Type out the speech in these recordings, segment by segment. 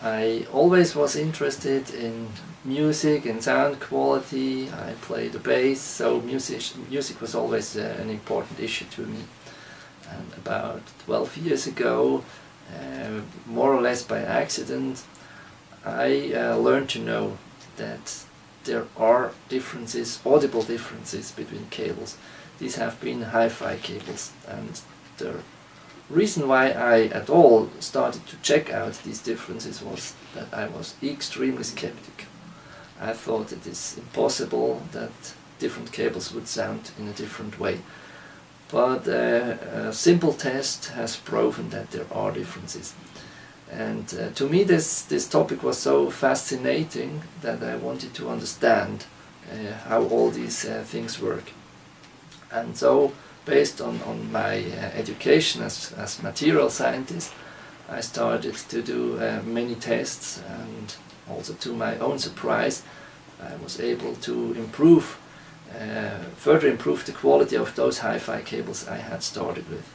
I always was interested in music and sound quality. I played the bass, so music was always an important issue to me. And about 12 years ago, more or less by accident, I learned to know that there are differences, audible differences between cables. These have been hi-fi cables, and the reason why I at all started to check out these differences was that I was extremely skeptical. I thought it is impossible that different cables would sound in a different way. But a simple test has proven that there are differences. And to me this topic was so fascinating that I wanted to understand how all these things work. And so, based on my education as material scientist, I started to do many tests, and also to my own surprise I was able to further improve the quality of those hi-fi cables I had started with.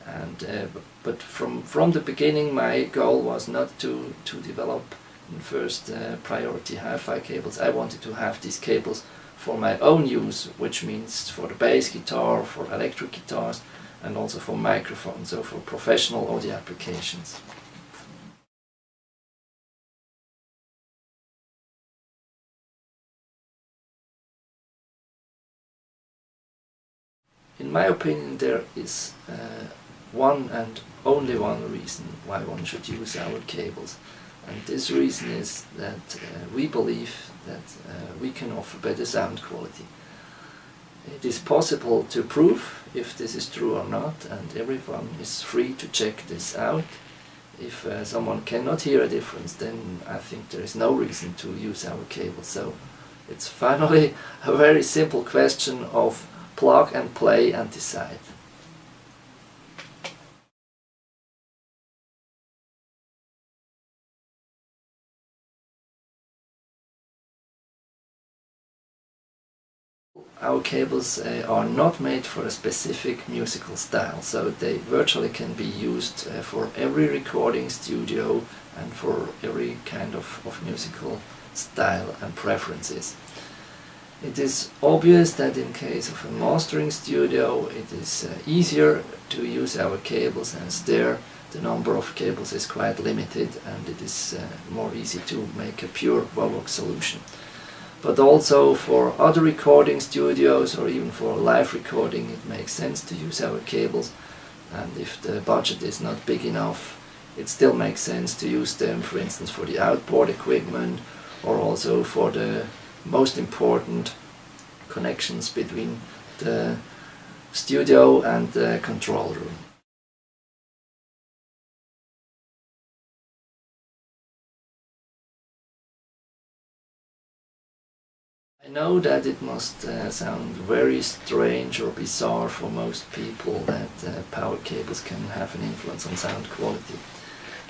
And but from the beginning my goal was not to develop in first priority hi-fi cables. I wanted to have these cables for my own use, which means for the bass guitar, for electric guitars, and also for microphones, so for professional audio applications. In my opinion, there is one and only one reason why one should use our cables. And this reason is that we believe that we can offer better sound quality. It is possible to prove if this is true or not, and everyone is free to check this out. If someone cannot hear a difference, then I think there is no reason to use our cable. So it's finally a very simple question of plug and play and decide. Our cables are not made for a specific musical style, so they virtually can be used for every recording studio and for every kind of musical style and preferences. It is obvious that in case of a mastering studio it is easier to use our cables, as there the number of cables is quite limited and it is more easy to make a pure VOVOX solution. But also for other recording studios or even for live recording it makes sense to use our cables, and if the budget is not big enough it still makes sense to use them, for instance for the outboard equipment or also for the most important connections between the studio and the control room. I know that it must sound very strange or bizarre for most people that power cables can have an influence on sound quality.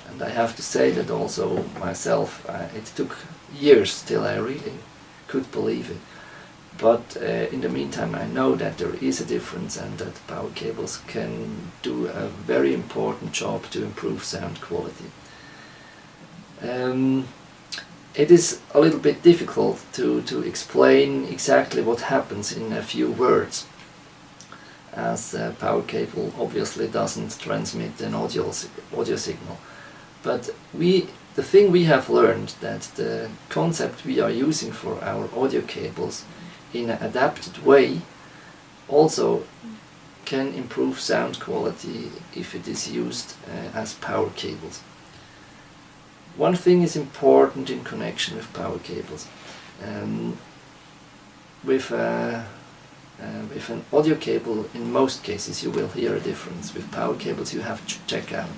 And I have to say that also myself, it took years till I really could believe it. But in the meantime I know that there is a difference and that power cables can do a very important job to improve sound quality. It is a little bit difficult to explain exactly what happens in a few words, as a power cable obviously doesn't transmit an audio signal. But the thing we have learned that the concept we are using for our audio cables in an adapted way also can improve sound quality if it is used as power cables. One thing is important in connection with power cables. With an audio cable, in most cases you will hear a difference. With power cables you have to check out,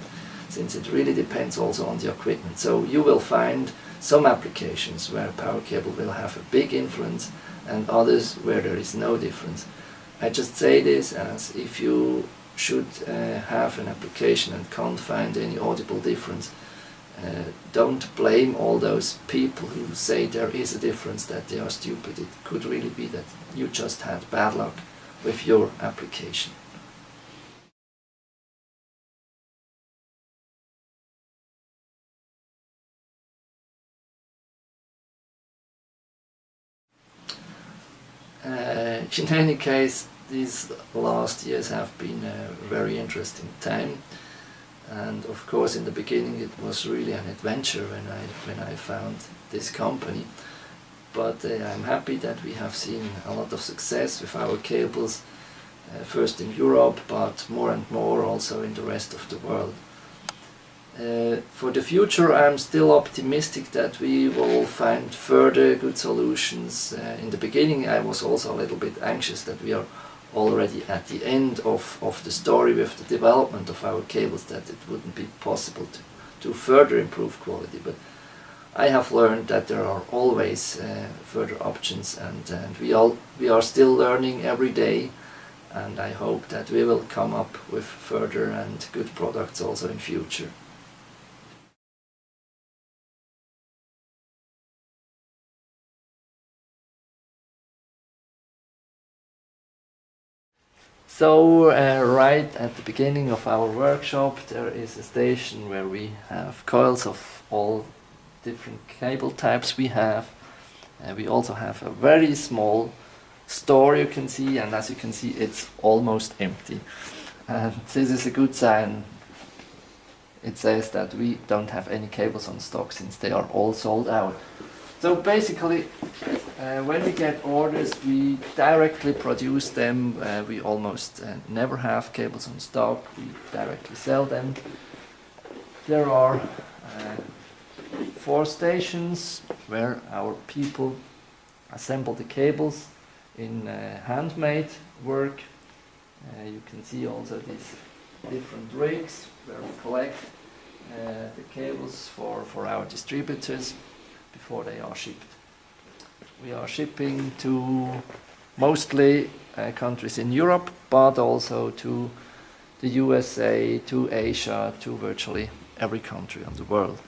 since it really depends also on the equipment. So you will find some applications where a power cable will have a big influence and others where there is no difference. I just say this as if you should have an application and can't find any audible difference, don't blame all those people who say there is a difference, that they are stupid. It could really be that you just had bad luck with your application. in any case, these last years have been a very interesting time, and of course in the beginning it was really an adventure when I found this company. But I'm happy that we have seen a lot of success with our cables, first in Europe, but more and more also in the rest of the world. For the future, I'm still optimistic that we will find further good solutions. In the beginning I was also a little bit anxious that we are already at the end of the story with the development of our cables, that it wouldn't be possible to further improve quality. But I have learned that there are always further options, and we are still learning every day, and I hope that we will come up with further and good products also in future. So right at the beginning of our workshop there is a station where we have coils of all different cable types we have. We also have a very small store, you can see, and as you can see it's almost empty. And this is a good sign. It says that we don't have any cables on stock since they are all sold out. So basically, when we get orders, we directly produce them. We almost never have cables on stock. We directly sell them. There are 4 stations where our people assemble the cables in handmade work. You can see also these different rigs where we collect the cables for our distributors before they are shipped. We are shipping to mostly countries in Europe, but also to the USA, to Asia, to virtually every country on the world.